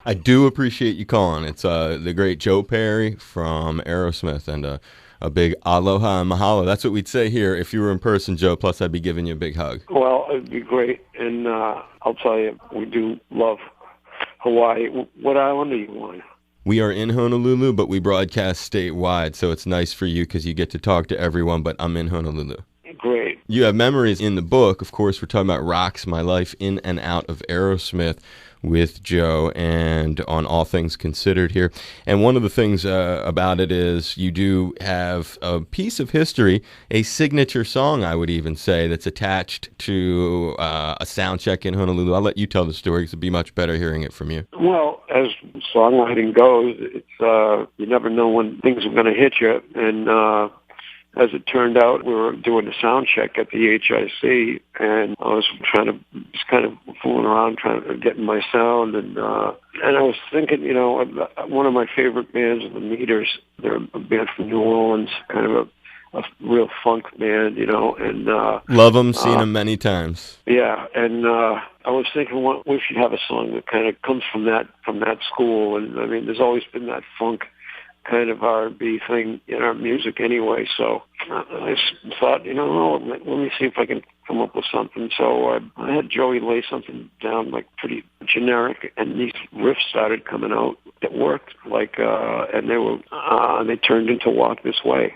I do appreciate you calling. It's the great Joe Perry from Aerosmith, and a big aloha and mahalo. That's what we'd say here if you were in person, Joe. Plus, I'd be giving you a big hug. Well, it'd be great, and I'll tell you, we do love Hawaii. What island are you on? We are in Honolulu, but we broadcast statewide, so it's nice for you because you get to talk to everyone, but I'm in Honolulu. Great. You have memories in the book. Of course, we're talking about Rocks My Life in and Out of Aerosmith with Joe, and on All Things Considered here. And one of the things about it is you do have a piece of history, a signature song, I would even say, that's attached to a sound check in Honolulu. I'll let you tell the story because it'd be much better hearing it from you. Well, as songwriting goes, it's you never know when things are going to hit you, and as it turned out, we were doing a sound check at the HIC, and I was just kind of fooling around, trying to get in my sound, and I was thinking, one of my favorite bands are the Meters. They're a band from New Orleans, kind of a real funk band, and love them, seen them many times. Yeah, and I was thinking, we should have a song that kind of comes from that school, and I mean, there's always been that funk kind of R&B thing in our music anyway. So I thought, let me see if I can come up with something. So I had Joey lay something down like pretty generic, and these riffs started coming out. It worked, and they turned into Walk This Way.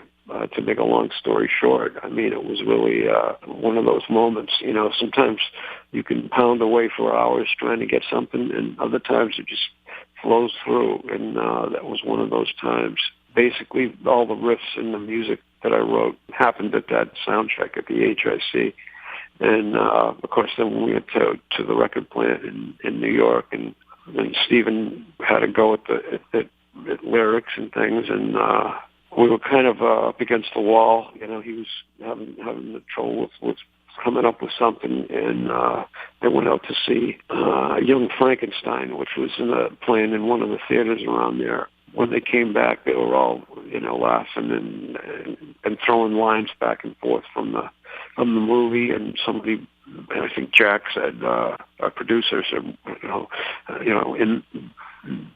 To make a long story short, I mean, it was really one of those moments. Sometimes you can pound away for hours trying to get something, and other times it just flows through, and that was one of those times. Basically, all the riffs and the music that I wrote happened at that sound check at the HIC. And, of course, then we went to the record plant in New York, and then Stephen had to go at lyrics and things, and we were kind of up against the wall. He was having the trouble with coming up with something, and they went out to see Young Frankenstein, which was playing in one of the theaters around there. When they came back, they were all laughing and throwing lines back and forth from the movie. And somebody, I think Jack said, our producer said,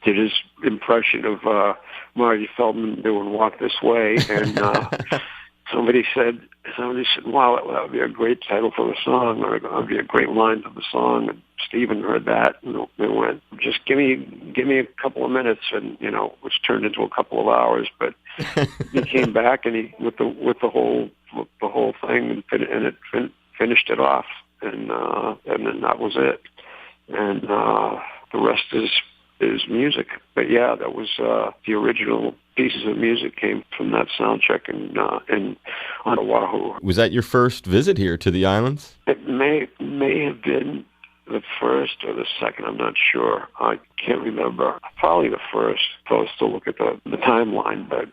did his impression of Marty Feldman doing Walk This Way, and somebody said, wow, that would be a great title for the song, or that would be a great line for the song. And Stephen heard that, and they went, just give me a couple of minutes, and which turned into a couple of hours. But he came back, and he with the whole thing, and it finished it off, and then that was it, and the rest is music. But yeah, that was the original pieces of music came from that sound check in on Oahu. Was that your first visit here to the islands? It may have been the first or the second. I'm not sure. I can't remember. Probably the first. I was to look at the timeline, but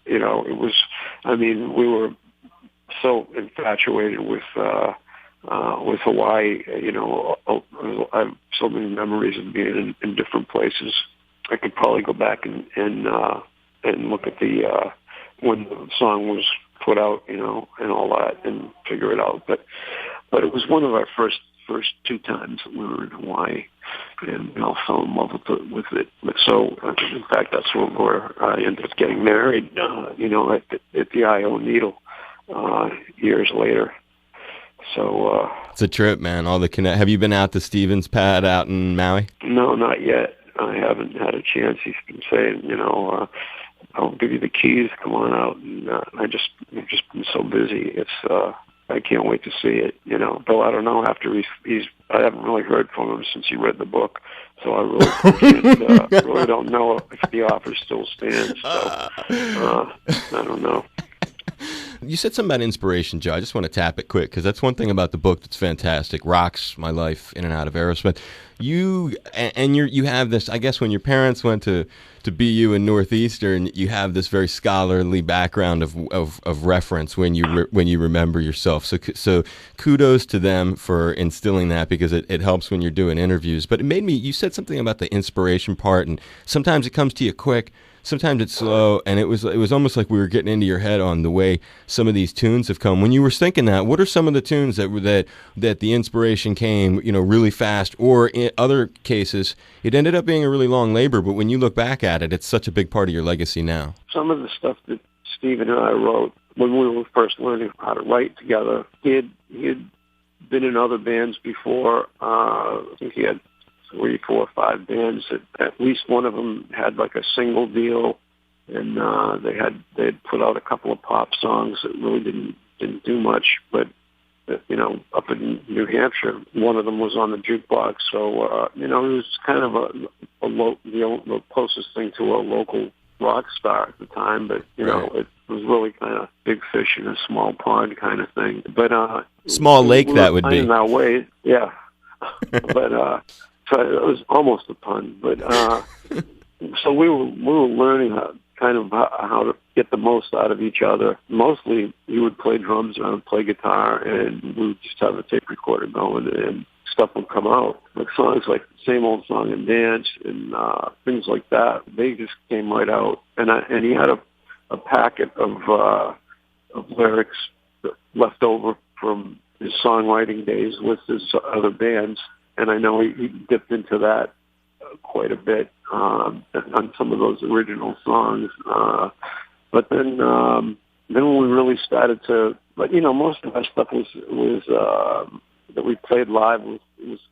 it was. I mean, we were so infatuated with Hawaii. I have so many memories of being in different places. I could probably go back and look at the when the song was put out, and all that, and figure it out. But it was one of our first two times that we were in Hawaii, and we all fell in love with it. So, in fact, that's where I ended up getting married. At the I.O. Needle years later. So it's a trip, man. Have you been out to Stephen's pad out in Maui? No, not yet. I haven't had a chance. He's been saying, I'll give you the keys. Come on out. And I've just been so busy. It's I can't wait to see it. Though I don't know. After I haven't really heard from him since he read the book, so I really don't know if the offer still stands. So I don't know. You said something about inspiration, Joe. I just want to tap it quick because that's one thing about the book that's fantastic. Rocks My Life in and Out of Aerosmith. You have this. I guess when your parents went to BU in Northeastern, you have this very scholarly background of reference when you remember yourself. So kudos to them for instilling that because it helps when you're doing interviews. But it made me. You said something about the inspiration part, and sometimes it comes to you quick. Sometimes it's slow, and it was almost like we were getting into your head on the way some of these tunes have come. When you were thinking that, what are some of the tunes that the inspiration came, really fast, or in other cases, it ended up being a really long labor, but when you look back at it, it's such a big part of your legacy now. Some of the stuff that Stephen and I wrote when we were first learning how to write together, he had been in other bands before. I think he had 3, 4, 5 bands. At least one of them had like a single deal, and they had put out a couple of pop songs that really didn't do much. But up in New Hampshire, one of them was on the jukebox. So it was kind of the closest thing to a local rock star at the time. But it was really kind of big fish in a small pond kind of thing. But small lake that would be. In our way, yeah. But so it was almost a pun. But so we were learning how to get the most out of each other. Mostly, he would play drums and I would play guitar, and we would just have a tape recorder going, and stuff would come out. Like songs like Same Old Song and Dance and things like that. They just came right out. And he had a packet of lyrics left over from his songwriting days with his other bands, and I know he dipped into that quite a bit on some of those original songs. But then when we really started to, most of our stuff was that we played live was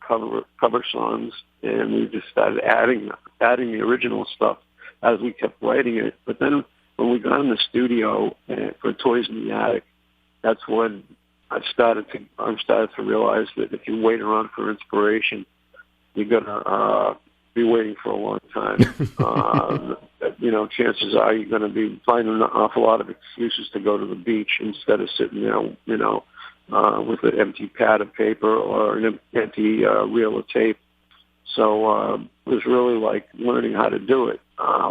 cover songs, and we just started adding the original stuff as we kept writing it. But then when we got in the studio for Toys in the Attic, that's when I started to realize that if you wait around for inspiration, you're gonna be waiting for a long time. Chances are you're going to be finding an awful lot of excuses to go to the beach instead of sitting there, with an empty pad of paper or an empty reel of tape. So it was really like learning how to do it.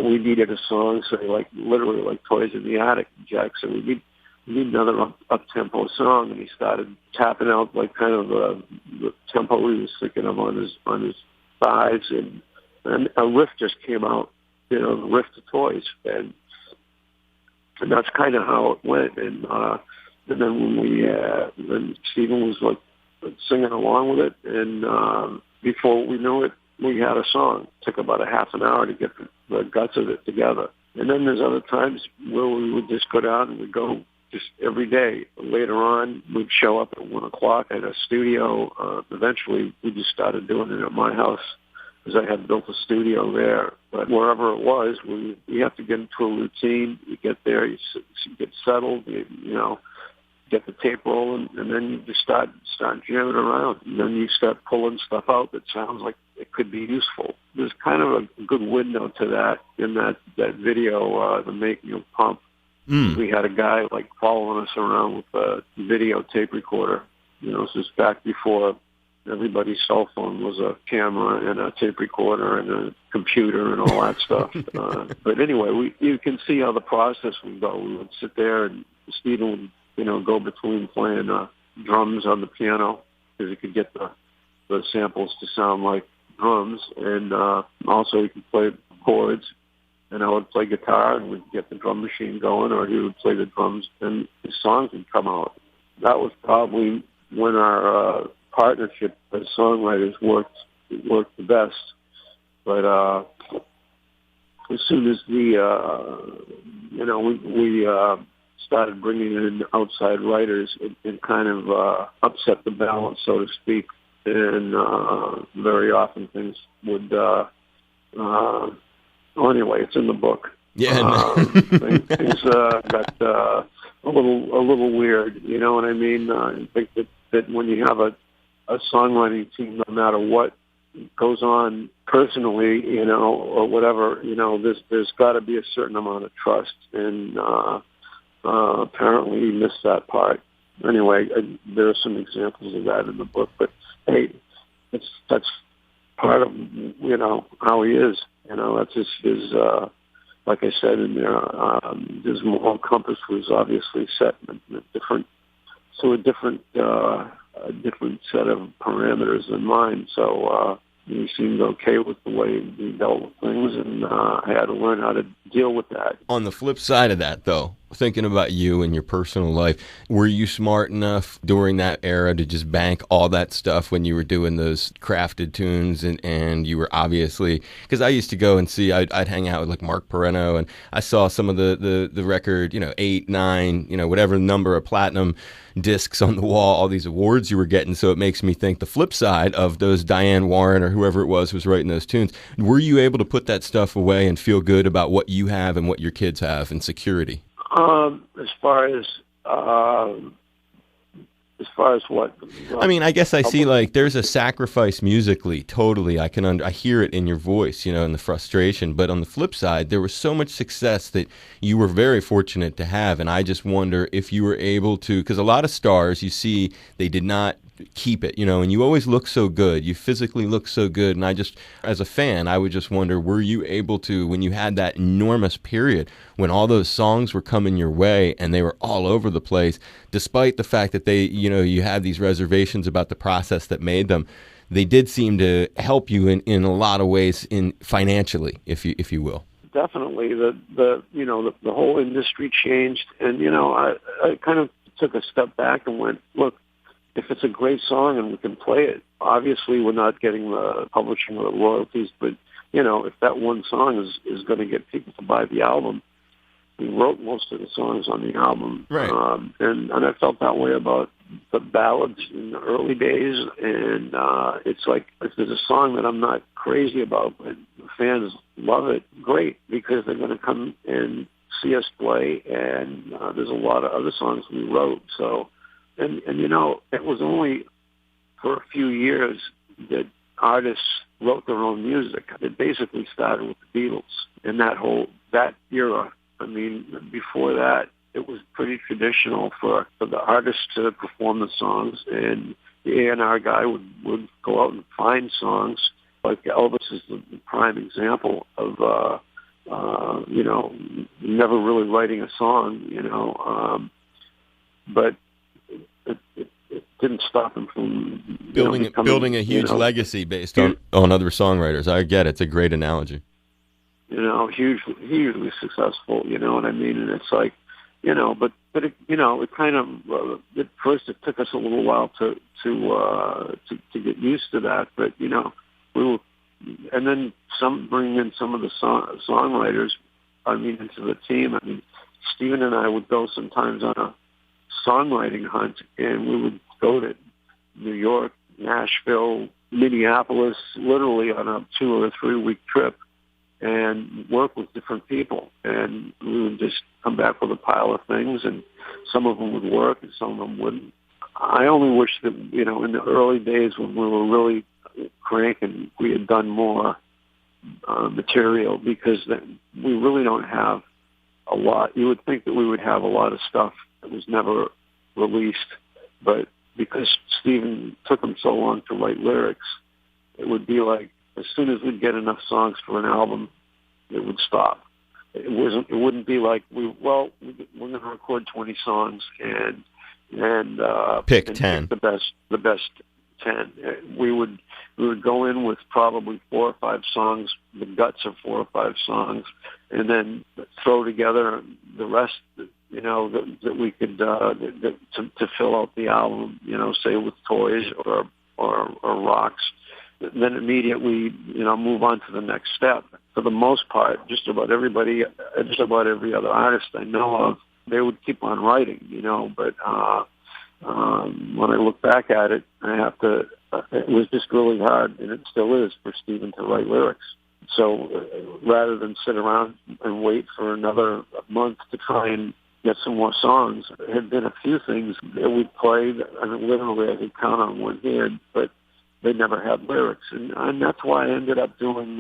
We needed a song, say literally like Toys in the Attic. Jack said we need another up-tempo song, and he started tapping out like kind of the tempo he was thinking of on his thighs, and a riff just came out, the riff to Toys, and that's kind of how it went. And then when Stephen was like singing along with it, and before we knew it, we had a song. It took about a half an hour to get the guts of it together. And then there's other times where we would just go down and we'd go just every day. Later on, we'd show up at 1 o'clock at a studio. Eventually, we just started doing it at my house, because I had built a studio there. But wherever it was, you have to get into a routine. You get there, you get settled, you get the tape rolling, and then you just start jamming around. And then you start pulling stuff out that sounds like it could be useful. There's kind of a good window to that in that video, The Making of Pump. We had a guy following us around with a video tape recorder. This is back before everybody's cell phone was a camera and a tape recorder and a computer and all that stuff. But anyway, you can see how the process would go. We would sit there, and Stephen would, go between playing drums on the piano, because he could get the samples to sound like drums, and also he could play chords. And I would play guitar, and we'd get the drum machine going, or he would play the drums, and his songs would come out. That was probably when our partnership as songwriters worked the best. But as soon as we started bringing in outside writers, it kind of upset the balance, so to speak. And very often things would. Anyway, it's in the book. Yeah. Things got a little weird. You know what I mean? I think that when you have a songwriting team, no matter what goes on personally, or whatever, there's got to be a certain amount of trust, and apparently he missed that part. Anyway, there are some examples of that in the book, but hey, that's part of how he is. That's his like I said in there, his moral compass was obviously set in a different set of parameters than mine. So he seemed okay with the way he dealt with things, and I had to learn how to deal with that. On the flip side of that, though, thinking about you and your personal life, were you smart enough during that era to just bank all that stuff when you were doing those crafted tunes, and you were obviously, because I used to go and see, I'd hang out with like Mark Perreno, and I saw some of the record, 8, 9, whatever number of platinum discs on the wall, all these awards you were getting. So it makes me think the flip side of those Diane Warren or whoever it was who was writing those tunes. Were you able to put that stuff away and feel good about what you have and what your kids have and security? As far as what? I mean, I guess I see like there's a sacrifice musically, totally. I hear it in your voice, in the frustration. But on the flip side, there was so much success that you were very fortunate to have. And I just wonder if you were able to, because a lot of stars you see, they did not keep it, and you always look so good. You physically look so good. And I just, as a fan, I would just wonder, were you able to, when you had that enormous period, when all those songs were coming your way and they were all over the place, despite the fact that they, you have these reservations about the process that made them, they did seem to help you in a lot of ways financially, if you will. Definitely. The whole industry changed, and, I kind of took a step back and went, look, if it's a great song and we can play it, obviously we're not getting the publishing or the royalties, but, if that one song is going to get people to buy the album, we wrote most of the songs on the album. Right. And I felt that way about the ballads in the early days. And it's like, if there's a song that I'm not crazy about, but the fans love it, great, because they're going to come and see us play. And there's a lot of other songs we wrote. So, and it was only for a few years that artists wrote their own music. It basically started with the Beatles and that era. I mean, before that, it was pretty traditional for the artists to perform the songs, and the A&R guy would go out and find songs. Like Elvis is the prime example of, never really writing a song, but it didn't stop him from building a huge legacy based on other songwriters. I get it. It's a great analogy. Hugely successful, you know what I mean? And it's like, but it, it kind of, at first it took us a little while to get used to that, but, we were, and then bringing in some of the songwriters, into the team. Stephen and I would go sometimes on a songwriting hunt, and we would go to New York, Nashville, Minneapolis, literally on a 2 or 3 week trip, and work with different people. And we would just come back with a pile of things, and some of them would work and some of them wouldn't. I only wish that, in the early days when we were really cranking, we had done more material, because then we really don't have a lot. You would think that we would have a lot of stuff that was never released, but because Stephen took him so long to write lyrics, it would be like, as soon as we'd get enough songs for an album, it would stop. It wouldn't be like we're going to record 20 songs and pick 10, pick the best 10. We would go in with probably 4 or 5 songs, the guts of 4 or 5 songs, and then throw together the rest, that we could to fill out the album. Say with toys or rocks. Then immediately, move on to the next step. For the most part, just about every other artist I know of, they would keep on writing, but when I look back at it, it was just really hard, and it still is, for Stephen to write lyrics. So rather than sit around and wait for another month to try and get some more songs, there had been a few things that we played, literally I could count on one hand, but they never had lyrics. And that's why I ended up doing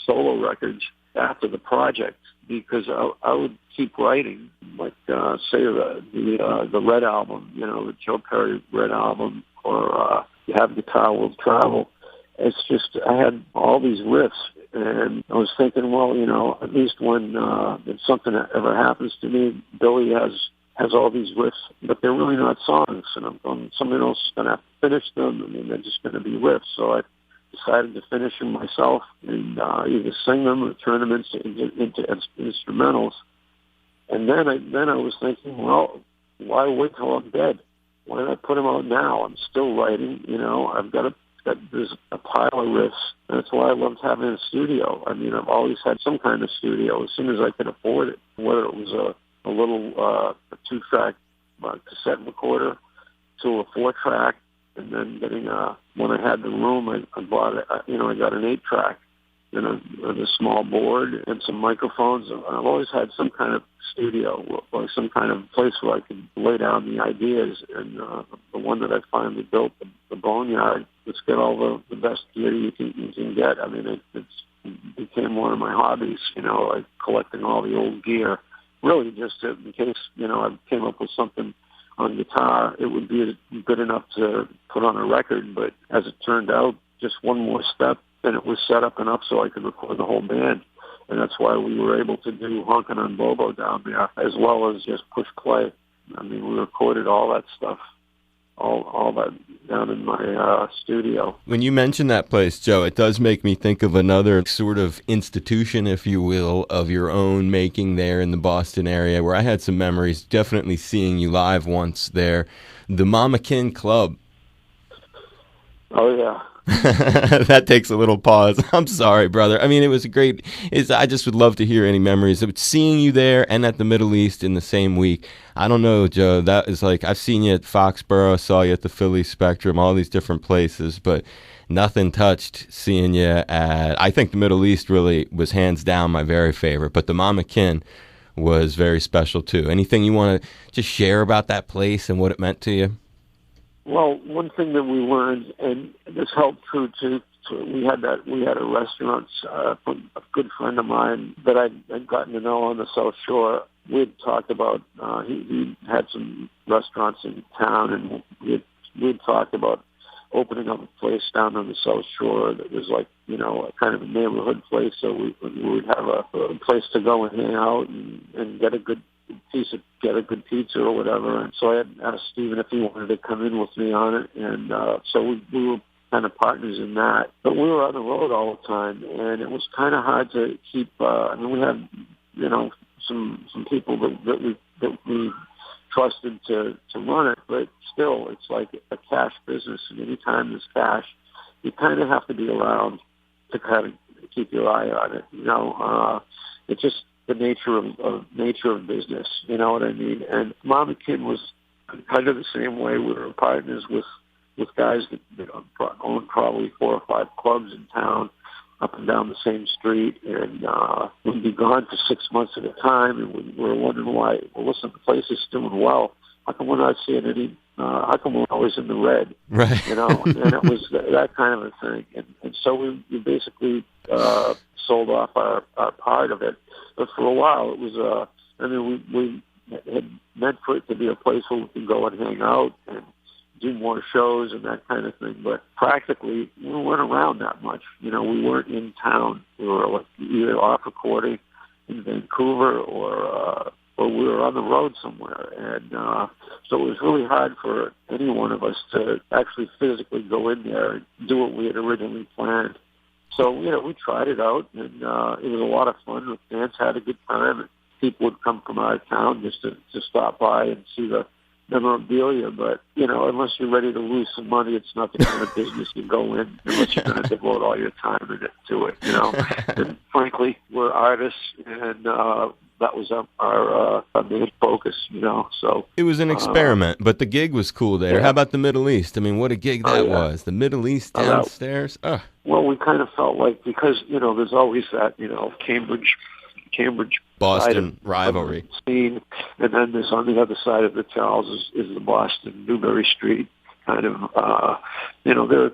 solo records after the project, because I would keep writing, like say the Red album, the Joe Perry Red album, or You Have Guitar Will Travel. It's just, I had all these riffs, and I was thinking, well, at least when if something ever happens to me, Billy has all these riffs, but they're really not songs, and someone else is going to have to finish them, and they're just going to be riffs. So I decided to finish them myself and either sing them or turn them into instrumentals. And then I was thinking, well, why wait till I'm dead? Why not put them out now? I'm still writing, there's a pile of riffs. That's why I loved having a studio. I mean, I've always had some kind of studio as soon as I could afford it, whether it was a little a 2-track cassette recorder to a 4-track, and then getting when I had the room, I bought I got an 8-track and a small board and some microphones. I've always had some kind of studio or some kind of place where I could lay down the ideas. And the one that I finally built, the Boneyard, let's get all the best gear you can get. I mean, it became one of my hobbies, like collecting all the old gear, really just in case, I came up with something on guitar, it would be good enough to put on a record. But as it turned out, just one more step, and it was set up enough so I could record the whole band. And that's why we were able to do Honkin' on Bobo down there, as well as just push play. I mean, we recorded all that stuff, all that down in my studio. When you mention that place, Joe, it does make me think of another sort of institution, if you will, of your own making there in the Boston area, where I had some memories, definitely seeing you live once there, the Mama Kin Club. Oh, yeah. That takes a little pause. I'm sorry, brother. I mean, it was I just would love to hear any memories of seeing you there and at the Middle East in the same week. I don't know, Joe. That is like, I've seen you at Foxborough, saw you at the Philly Spectrum, all these different places, but nothing touched seeing you at, I think the Middle East really was hands down my very favorite, but the Mama Kin was very special too. Anything you want to just share about that place and what it meant to you? Well, one thing that we learned, and this helped true too, we had a restaurant, a good friend of mine that I'd gotten to know on the South Shore. We'd talked about, he had some restaurants in town, and we'd talked about opening up a place down on the South Shore that was like, a kind of a neighborhood place, so we would have a place to go and hang out and get a good pizza or whatever. And so I had asked Steven if he wanted to come in with me on it, and so we were kind of partners in that. But we were on the road all the time, and it was kind of hard to keep. We had some people that we trusted to run it, but still, it's like a cash business, and anytime there's cash, you kind of have to be around to kind of keep your eye on it. It's just the nature of business, you know what I mean? And Mama Kin was kind of the same way. We were partners with guys that owned probably 4 or 5 clubs in town, up and down the same street, and we'd be gone for 6 months at a time, and we were wondering why. Well, listen, the place is doing well. How come we're not seeing any? How come we're always in the red? Right. And it was that kind of a thing. And so we basically sold off our part of it. But for a while, it was, we had meant for it to be a place where we could go and hang out and do more shows and that kind of thing. But practically, we weren't around that much. We weren't in town. We were like either off recording in Vancouver or we were on the road somewhere. And so it was really hard for any one of us to actually physically go in there and do what we had originally planned. So, we tried it out, and it was a lot of fun. The fans had a good time, and people would come from out of town just to stop by and see the memorabilia. But, unless you're ready to lose some money, it's not the kind of business you go in unless you're going to devote all your time to it, And frankly, we're artists, and that was our main focus, So it was an experiment, but the gig was cool there. Yeah. How about the Middle East? I mean, what a gig that was. The Middle East downstairs. Well, we kind of felt like, because there's always that Cambridge Boston rivalry scene, and then there's on the other side of the Charles is the Boston Newbury Street kind of. There are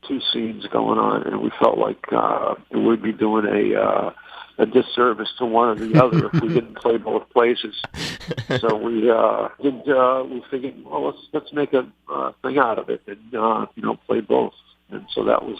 2 scenes going on, and we felt like we'd be doing a disservice to one or the other if we didn't play both places. So we figured, well, let's make a thing out of it and play both. And so that was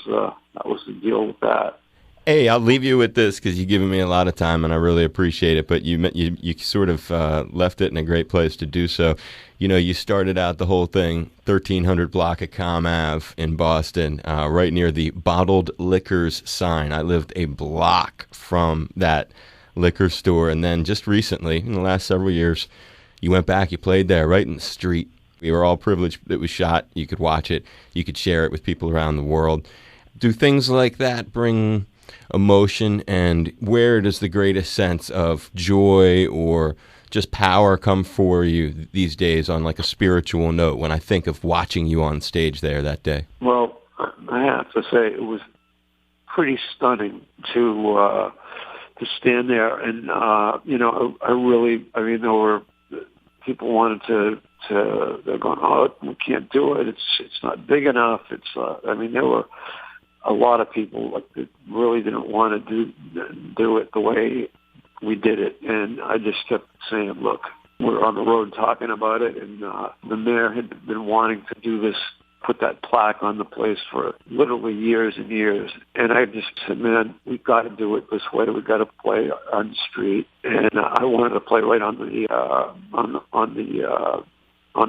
the deal with that. Hey, I'll leave you with this because you've given me a lot of time, and I really appreciate it. But you sort of left it in a great place to do so. You started out the whole thing 1300 block of Comm Ave in Boston, right near the bottled liquors sign. I lived a block from that liquor store. And then just recently, in the last several years, you went back, you played there right in the street. We were all privileged it was shot. You could watch it. You could share it with people around the world. Do things like that bring emotion, and where does the greatest sense of joy or just power come for you these days on like a spiritual note when I think of watching you on stage there that day? Well, I have to say it was pretty stunning to stand there, and I mean, there were people wanted to they're going, oh, we can't do it. It's not big enough. I mean, there were a lot of people that really didn't want to do it the way we did it, and I just kept saying, look, we're on the road talking about it, and the mayor had been wanting to do this, put that plaque on the place for literally years and years, and I just said, man, we've got to do it this way. We've got to play on the street, and I wanted to play right on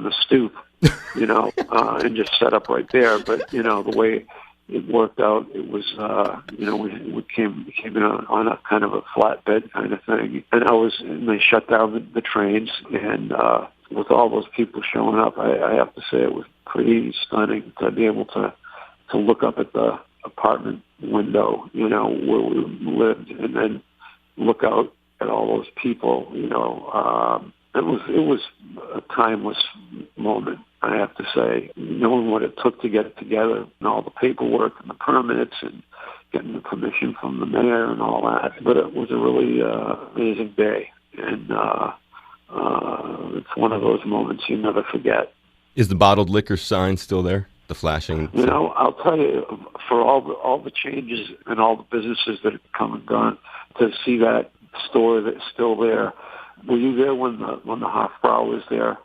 the stoop, and just set up right there. But the way it worked out, it was we came in on a kind of a flatbed kind of thing, and they shut down the trains, and with all those people showing up, I have to say it was pretty stunning to be able to look up at the apartment window, where we lived, and then look out at all those people. It was a timeless moment, I have to say, knowing what it took to get it together and all the paperwork and the permits and getting the permission from the mayor and all that. But it was a really amazing day, and it's one of those moments you never forget. Is the bottled liquor sign still there? The flashing? I'll tell you, for all the changes and all the businesses that have come and gone, to see that store that's still there. Were you there when the Hofbrau was there?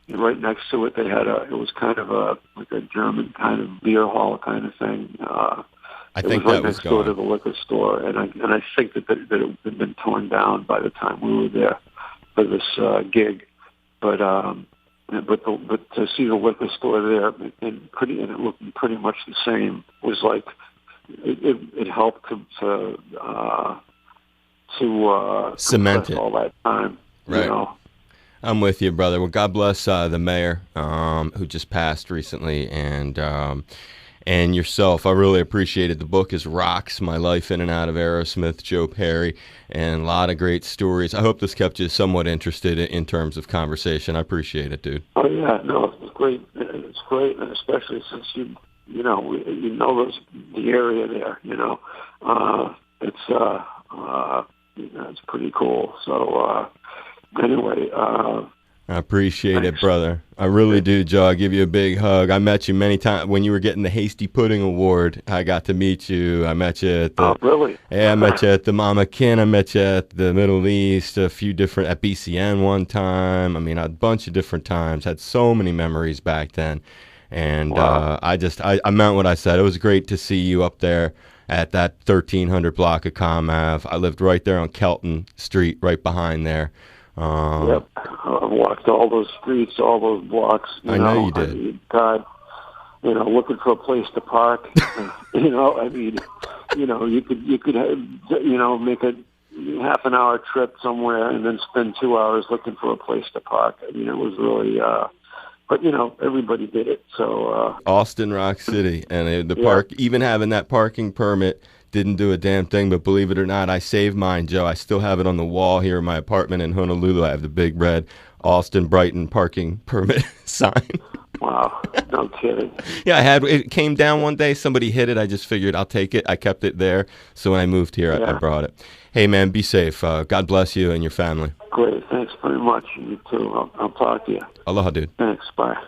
And right next to it, they had it was kind of like a German kind of beer hall kind of thing. I think it was right that was next door gone to the liquor store, and I think that it had been torn down by the time we were there for this gig. But to see the liquor store there and it looking pretty much the same was like it helped to cement it all that time. Right. I'm with you, brother. Well, God bless the mayor who just passed recently, and yourself. I really appreciated the book. Is Rocks, My Life in and Out of Aerosmith, Joe Perry, and a lot of great stories. I hope this kept you somewhat interested in terms of conversation. I appreciate it, dude. Oh yeah, no, it's great. It's great, and especially since you know the area there. It's pretty cool. So anyway. I appreciate Thanks. it, brother. I really do, Joe. I'll give you a big hug. I met you many times when you were getting the Hasty Pudding Award. I got to meet you. I met you at the... Oh, really? Yeah, I met you at the Mama Kin. I met you at the Middle East, at BCN one time. I mean, a bunch of different times. Had so many memories back then. And wow. I meant what I said. It was great to see you up there at that 1300 block of Comm Ave. I lived right there on Kelton Street, right behind there. Yep, I've walked all those streets, all those blocks. I know you did. I mean, God, looking for a place to park. You could make a half an hour trip somewhere and then spend 2 hours looking for a place to park. I mean, it was really. But everybody did it. So Austin, Rock City, and the park, even having that parking permit. Didn't do a damn thing, but believe it or not, I saved mine, Joe. I still have it on the wall here in my apartment in Honolulu. I have the big red Austin Brighton parking permit sign. Wow, no kidding. Yeah, it came down one day. Somebody hit it. I just figured I'll take it. I kept it there. So when I moved here, I brought it. Hey, man, be safe. God bless you and your family. Great. Thanks very much. You too. I'll talk to you. Aloha, dude. Thanks. Bye.